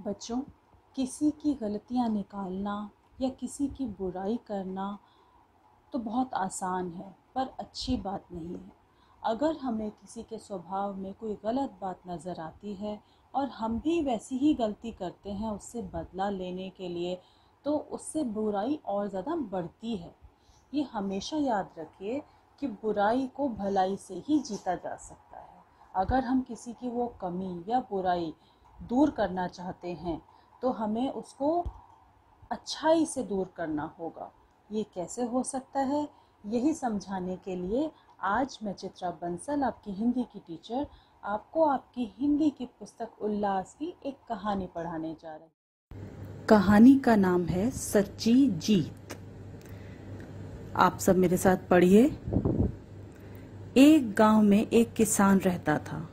बच्चों, किसी की गलतियाँ निकालना या किसी की बुराई करना तो बहुत आसान है, पर अच्छी बात नहीं है। अगर हमें किसी के स्वभाव में कोई गलत बात नज़र आती है और हम भी वैसी ही गलती करते हैं उससे बदला लेने के लिए, तो उससे बुराई और ज़्यादा बढ़ती है। ये हमेशा याद रखिए कि बुराई को भलाई से ही जीता जा सकता है। अगर हम किसी की वो कमी या बुराई दूर करना चाहते हैं तो हमें उसको अच्छाई से दूर करना होगा। ये कैसे हो सकता है, यही समझाने के लिए आज मैं चित्रा बंसल, आपकी हिंदी की टीचर, आपको आपकी हिंदी की पुस्तक उल्लास की एक कहानी पढ़ाने जा रही हूँ। कहानी का नाम है सच्ची जीत। आप सब मेरे साथ पढ़िए। एक गांव में एक किसान रहता था।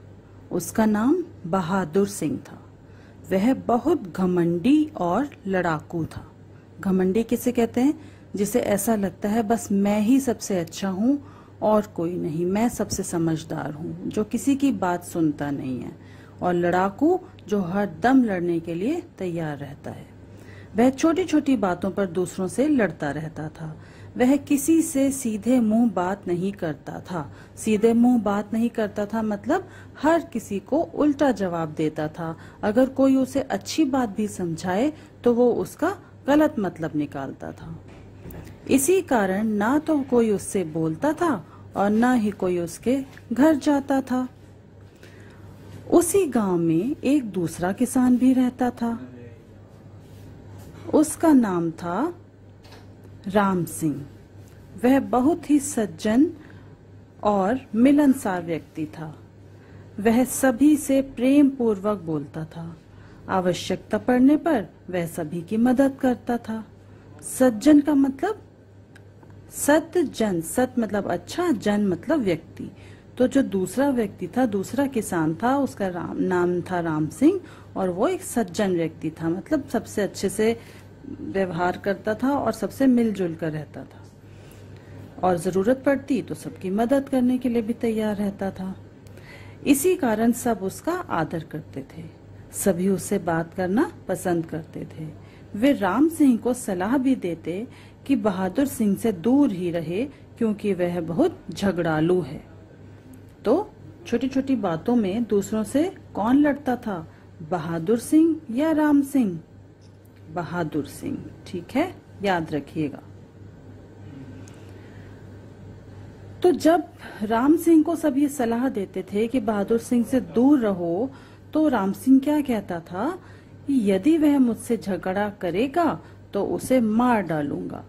उसका नाम बहादुर सिंह था। वह बहुत घमंडी और लड़ाकू था। घमंडी किसे कहते हैं? जिसे ऐसा लगता है बस मैं ही सबसे अच्छा हूँ और कोई नहीं, मैं सबसे समझदार हूँ, जो किसी की बात सुनता नहीं है। और लड़ाकू, जो हर दम लड़ने के लिए तैयार रहता है। वह छोटी छोटी बातों पर दूसरों से लड़ता रहता था। वह किसी से सीधे मुंह बात नहीं करता था। सीधे मुंह बात नहीं करता था मतलब हर किसी को उल्टा जवाब देता था। अगर कोई उसे अच्छी बात भी समझाए तो वो उसका गलत मतलब निकालता था। इसी कारण ना तो कोई उससे बोलता था और ना ही कोई उसके घर जाता था। उसी गांव में एक दूसरा किसान भी रहता था। उसका नाम था राम सिंह। वह बहुत ही सज्जन और मिलनसार व्यक्ति था। वह सभी से प्रेम पूर्वक बोलता था। आवश्यकता पड़ने पर वह सभी की मदद करता था। सज्जन का मतलब सत जन, सत मतलब अच्छा, जन मतलब व्यक्ति। तो जो दूसरा व्यक्ति था, दूसरा किसान था, उसका नाम था राम सिंह और वो एक सज्जन व्यक्ति था, मतलब सबसे अच्छे से व्यवहार करता था और सबसे मिलजुल कर रहता था और जरूरत पड़ती तो सबकी मदद करने के लिए भी तैयार रहता था। इसी कारण सब उसका आदर करते थे। सभी उससे बात करना पसंद करते थे। वे राम सिंह को सलाह भी देते कि बहादुर सिंह से दूर ही रहे, क्योंकि वह बहुत झगड़ालू है। तो छोटी छोटी बातों में दूसरों से कौन लड़ता था, बहादुर सिंह या राम सिंह? बहादुर सिंह, ठीक है, याद रखिएगा। तो जब राम सिंह को सब ये सलाह देते थे कि बहादुर सिंह से दूर रहो, तो राम सिंह क्या कहता था कि यदि वह मुझसे झगड़ा करेगा तो उसे मार डालूंगा।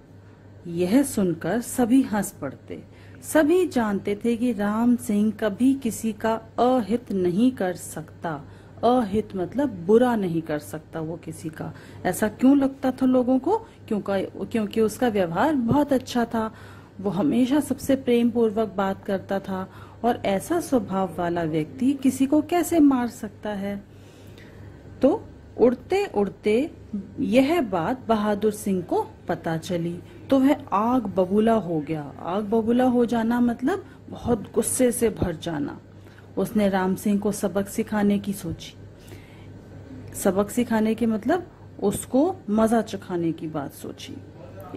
यह सुनकर सभी हंस पड़ते। सभी जानते थे कि राम सिंह कभी किसी का अहित नहीं कर सकता। अहित मतलब बुरा नहीं कर सकता वो किसी का। ऐसा क्यों लगता था लोगों को? क्योंकि उसका व्यवहार बहुत अच्छा था। वो हमेशा सबसे प्रेम पूर्वक बात करता था और ऐसा स्वभाव वाला व्यक्ति किसी को कैसे मार सकता है? तो उड़ते उड़ते यह बात बहादुर सिंह को पता चली तो वह आग बबूला हो गया। आग बबूला हो जाना मतलब बहुत गुस्से से भर जाना। उसने राम सिंह को सबक सिखाने की सोची। सबक सिखाने के मतलब उसको मजा चखाने की बात सोची।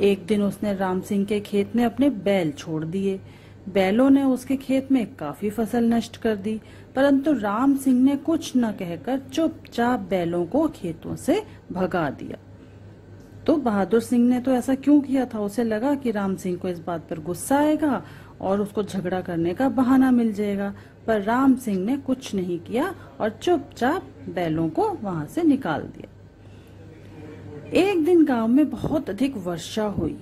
एक दिन उसने राम सिंह के खेत में अपने बैल छोड़ दिए। बैलों ने उसके खेत में काफी फसल नष्ट कर दी, परंतु राम सिंह ने कुछ न कहकर चुपचाप बैलों को खेतों से भगा दिया। तो बहादुर सिंह ने तो ऐसा क्यों किया था? उसे लगा कि राम सिंह को इस बात पर गुस्सा आएगा और उसको झगड़ा करने का बहाना मिल जाएगा, पर राम सिंह ने कुछ नहीं किया और चुपचाप बैलों को वहां से निकाल दिया। एक दिन गांव में बहुत अधिक वर्षा हुई।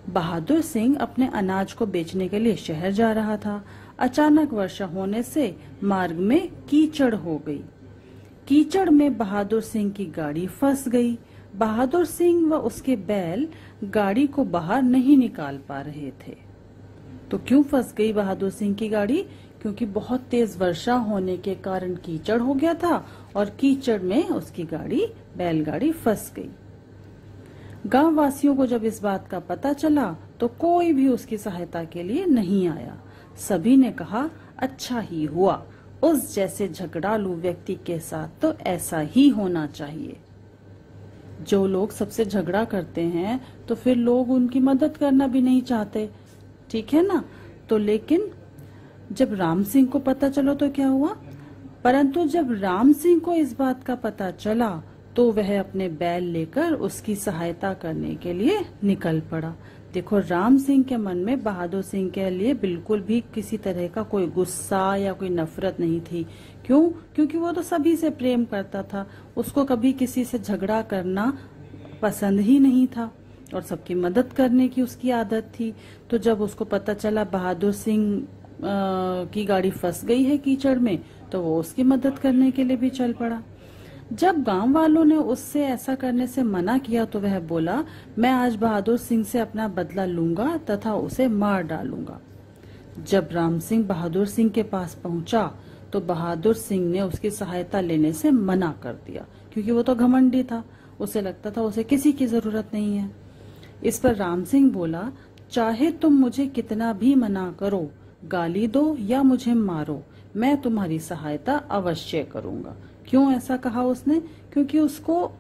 बहादुर सिंह अपने अनाज को बेचने के लिए शहर जा रहा था। अचानक वर्षा होने से मार्ग में कीचड़ हो गई। कीचड़ में बहादुर सिंह की गाड़ी फंस गई। बहादुर सिंह व उसके बैल गाड़ी को बाहर नहीं निकाल पा रहे थे। तो क्यों फंस गई बहादुर सिंह की गाड़ी? क्योंकि बहुत तेज वर्षा होने के कारण कीचड़ हो गया था और कीचड़ में उसकी गाड़ी, बैलगाड़ी फंस गई। गांव वासियों को जब इस बात का पता चला तो कोई भी उसकी सहायता के लिए नहीं आया। सभी ने कहा अच्छा ही हुआ, उस जैसे झगड़ालू व्यक्ति के साथ तो ऐसा ही होना चाहिए। जो लोग सबसे झगड़ा करते हैं तो फिर लोग उनकी मदद करना भी नहीं चाहते, ठीक है ना। तो लेकिन जब राम सिंह को पता चला तो क्या हुआ, परंतु जब राम सिंह को इस बात का पता चला तो वह अपने बैल लेकर उसकी सहायता करने के लिए निकल पड़ा। देखो, राम सिंह के मन में बहादुर सिंह के लिए बिल्कुल भी किसी तरह का कोई गुस्सा या कोई नफरत नहीं थी। क्यों? क्योंकि वो तो सभी से प्रेम करता था, उसको कभी किसी से झगड़ा करना पसंद ही नहीं था और सबकी मदद करने की उसकी आदत थी। तो जब उसको पता चला बहादुर सिंह की गाड़ी फंस गई है कीचड़ में, तो वो उसकी मदद करने के लिए भी चल पड़ा। जब गांव वालों ने उससे ऐसा करने से मना किया तो वह बोला, मैं आज बहादुर सिंह से अपना बदला लूंगा तथा उसे मार डालूंगा। जब राम सिंह बहादुर सिंह के पास पहुंचा तो बहादुर सिंह ने उसकी सहायता लेने से मना कर दिया, क्योंकि वो तो घमंडी था, उसे लगता था उसे किसी की जरूरत नहीं है। इस पर राम सिंह बोला, चाहे तुम मुझे कितना भी मना करो, गाली दो या मुझे मारो, मैं तुम्हारी सहायता अवश्य करूंगा। क्यों ऐसा कहा उसने? क्योंकि उसको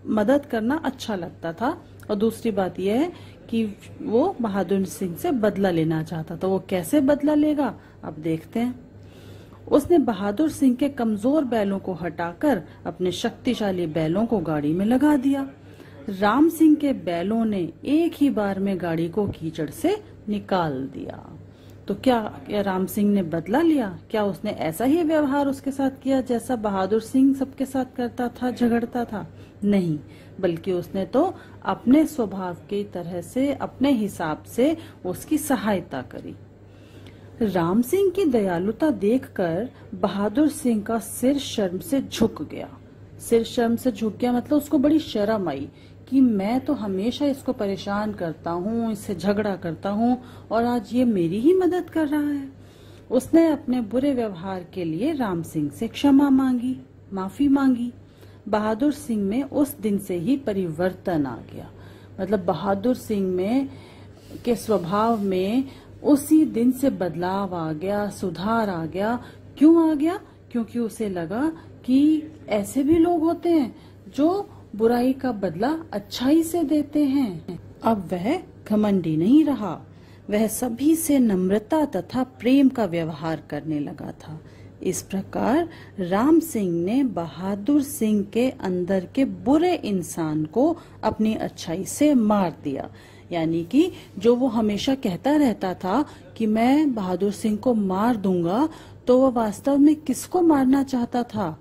मदद करना अच्छा लगता था और दूसरी बात यह है कि वो बहादुर सिंह से बदला लेना चाहता था। वो कैसे बदला लेगा, अब देखते हैं। उसने बहादुर सिंह के कमजोर बैलों को हटाकर अपने शक्तिशाली बैलों को गाड़ी में लगा दिया। राम सिंह के बैलों ने एक ही बार में गाड़ी को कीचड़ से निकाल दिया। तो क्या राम सिंह ने बदला लिया? क्या उसने ऐसा ही व्यवहार उसके साथ किया जैसा बहादुर सिंह सबके साथ करता था, झगड़ता था? नहीं, बल्कि उसने तो अपने स्वभाव की तरह से, अपने हिसाब से उसकी सहायता करी। राम सिंह की दयालुता देखकर बहादुर सिंह का सिर शर्म से झुक गया। सिर शर्म से झुक गया मतलब उसको बड़ी शर्म आई कि मैं तो हमेशा इसको परेशान करता हूँ, इससे झगड़ा करता हूँ और आज ये मेरी ही मदद कर रहा है। उसने अपने बुरे व्यवहार के लिए राम सिंह से क्षमा मांगी, माफी मांगी। बहादुर सिंह में उस दिन से ही परिवर्तन आ गया। मतलब बहादुर सिंह में के स्वभाव में उसी दिन से बदलाव आ गया, सुधार आ गया। क्यों आ गया? क्योंकि उसे लगा कि ऐसे भी लोग होते हैं जो बुराई का बदला अच्छाई से देते हैं। अब वह घमंडी नहीं रहा, वह सभी से नम्रता तथा प्रेम का व्यवहार करने लगा था। इस प्रकार राम सिंह ने बहादुर सिंह के अंदर के बुरे इंसान को अपनी अच्छाई से मार दिया। यानी कि जो वो हमेशा कहता रहता था कि मैं बहादुर सिंह को मार दूंगा, तो वो वास्तव में किसको मारना चाहता था?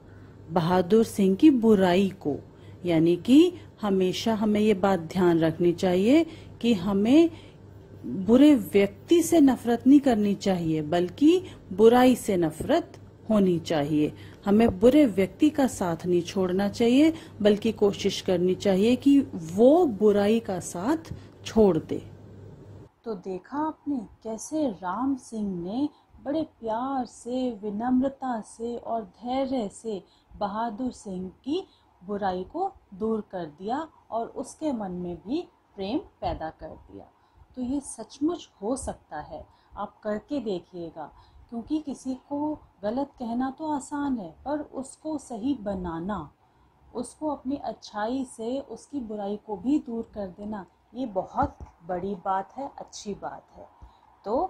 बहादुर सिंह की बुराई को। यानी कि हमेशा हमें ये बात ध्यान रखनी चाहिए कि हमें बुरे व्यक्ति से नफरत नहीं करनी चाहिए, बल्कि बुराई से नफरत होनी चाहिए। हमें बुरे व्यक्ति का साथ नहीं छोड़ना चाहिए, बल्कि कोशिश करनी चाहिए कि वो बुराई का साथ छोड़ दे। तो देखा आपने कैसे राम सिंह ने बड़े प्यार से, विनम्रता से और धैर्य से बहादुर सिंह की बुराई को दूर कर दिया और उसके मन में भी प्रेम पैदा कर दिया। तो ये सचमुच हो सकता है, आप करके देखिएगा। क्योंकि किसी को गलत कहना तो आसान है, पर उसको सही बनाना, उसको अपनी अच्छाई से उसकी बुराई को भी दूर कर देना, ये बहुत बड़ी बात है, अच्छी बात है। तो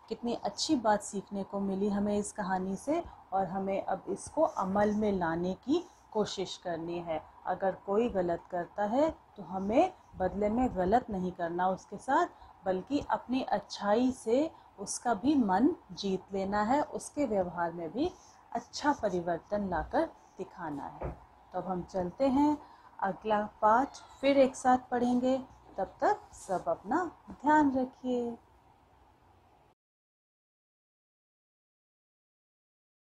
कितनी अच्छी बात सीखने को मिली हमें इस कहानी से, और हमें अब इसको अमल में लाने की कोशिश करनी है। अगर कोई गलत करता है तो हमें बदले में गलत नहीं करना उसके साथ, बल्कि अपनी अच्छाई से उसका भी मन जीत लेना है, उसके व्यवहार में भी अच्छा परिवर्तन लाकर दिखाना है। तो अब हम चलते हैं, अगला पाठ फिर एक साथ पढ़ेंगे। तब तक सब अपना ध्यान रखिए।